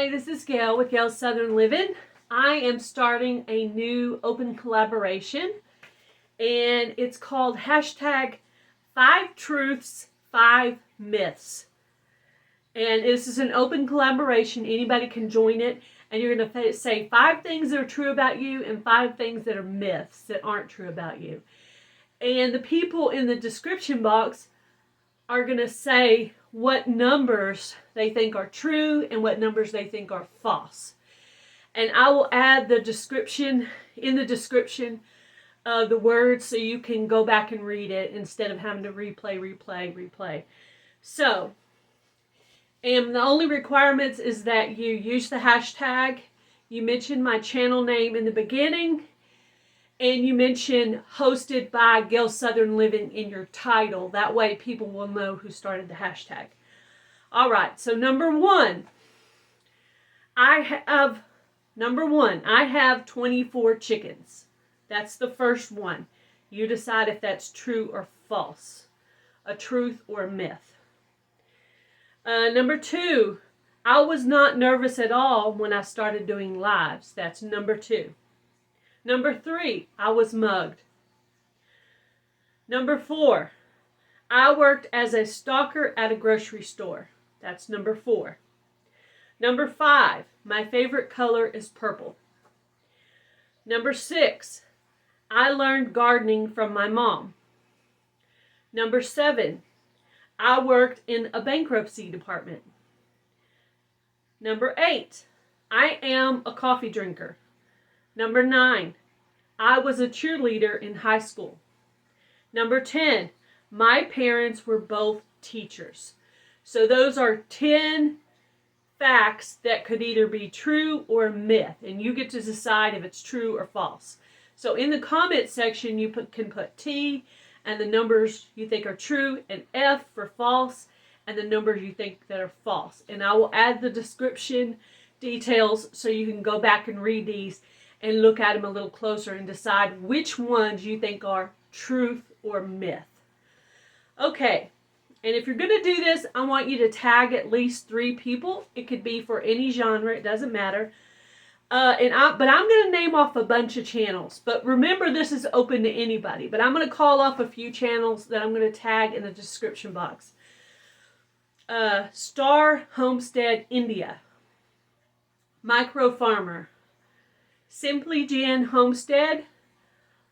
Hi, this is Gail with Gail's Southern Living. I am starting a new open collaboration, and it's called hashtag 5 Truths, 5 Myths. And this is an open collaboration. Anybody can join it, and you're going to say 5 things that are true about you and 5 things that are myths that aren't true about you. And the people in the description box are going to say what numbers they think are true and what numbers they think are false. And I will add the description, in the description, the words so you can go back and read it instead of having to replay. So, and the only requirements is that you use the hashtag, you mention my channel name in the beginning, and you mention hosted by Gail's Southern Living in your title. That way people will know who started the hashtag. All right, so number one, I have 24 chickens. That's the first one. You decide if that's true or false, a truth or a myth. Number 2, I was not nervous at all when I started doing lives. That's number 2. Number 3, I was mugged. Number 4, I worked as a stalker at a grocery store. That's number 4. Number 5, my favorite color is purple. Number 6, I learned gardening from my mom. Number 7, I worked in a bankruptcy department. Number 8, I am a coffee drinker. Number 9, I was a cheerleader in high school. Number 10, my parents were both teachers. So those are 10 facts that could either be true or a myth, and you get to decide if it's true or false. So in the comment section, you can put T and the numbers you think are true, and F for false, and the numbers you think that are false. And I will add the description details so you can go back and read these and look at them a little closer and decide which ones you think are truth or myth. Okay, and if you're going to do this, I want you to tag at least 3 people. It could be for any genre, it doesn't matter. But I'm going to name off a bunch of channels. But remember, this is open to anybody. But I'm going to call off a few channels that I'm going to tag in the description box. Star Homestead India, Micro Farmer, Simply Jan Homestead,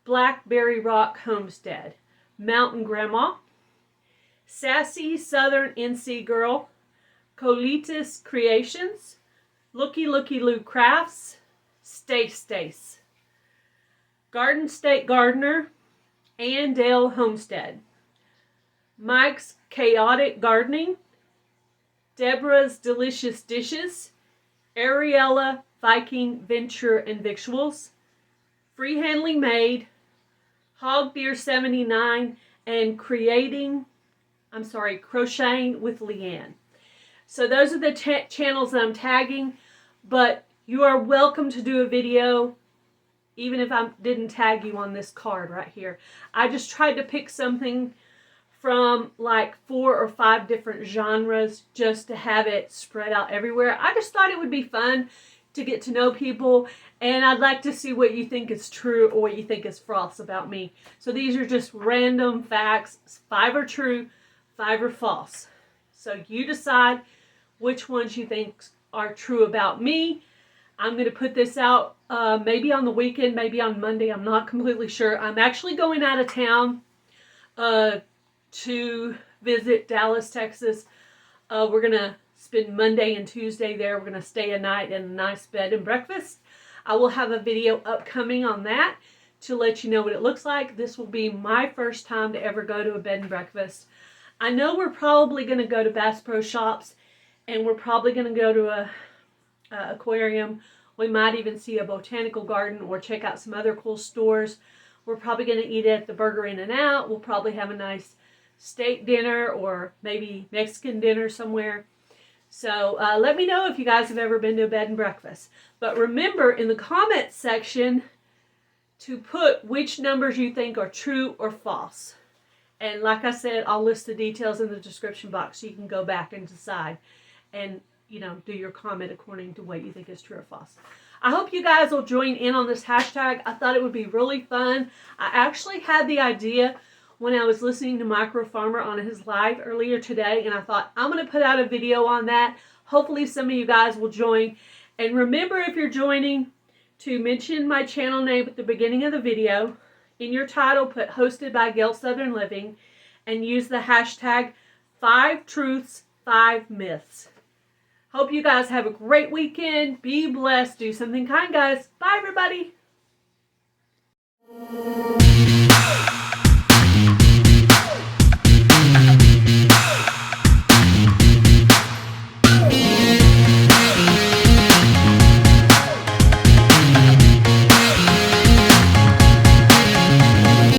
Blackberry Rock Homestead, Mountain Grandma, Sassy Southern NC Girl, Colitis Creations, Looky Lou Crafts, Stace, Garden State Gardener, Andale Homestead, Mike's Chaotic Gardening, Deborah's Delicious Dishes, Ariella Viking Venture and Victuals, Free Handling Maid, Hog Beer 79, and Crocheting with Leanne. So those are the channels that I'm tagging, but you are welcome to do a video even if I didn't tag you on this card right here. I just tried to pick something from like 4 or 5 different genres just to have it spread out everywhere. I just thought it would be fun to get to know people, and I'd like to see what you think is true or what you think is false about me. So these are just random facts. 5 are true, 5 are false. So you decide which ones you think are true about me. I'm going to put this out maybe on the weekend, maybe on Monday. I'm not completely sure. I'm actually going out of town to visit Dallas, Texas. We're going to spend Monday and Tuesday there. We're going to stay a night in a nice bed and breakfast. I will have a video upcoming on that to let you know what it looks like. This will be my first time to ever go to a bed and breakfast. I know we're probably going to go to Bass Pro Shops, and we're probably going to go to a aquarium. We might even see a botanical garden or check out some other cool stores. We're probably going to eat at the Burger In-N-Out. We'll probably have a nice steak dinner or maybe Mexican dinner somewhere. So let me know if you guys have ever been to a bed and breakfast. But remember in the comments section to put which numbers you think are true or false. And like I said, I'll list the details in the description box so you can go back and decide. And do your comment according to what you think is true or false. I hope you guys will join in on this hashtag. I thought it would be really fun. I actually had the idea when I was listening to Micro Farmer on his live earlier today, and I thought I'm going to put out a video on that. Hopefully some of you guys will join. And remember, if you're joining, to mention my channel name at the beginning of the video. In your title, put hosted by Gail Southern Living, and use the hashtag 5 Truths, 5 Myths. Hope you guys have a great weekend. Be blessed. Do something kind, guys. Bye, everybody.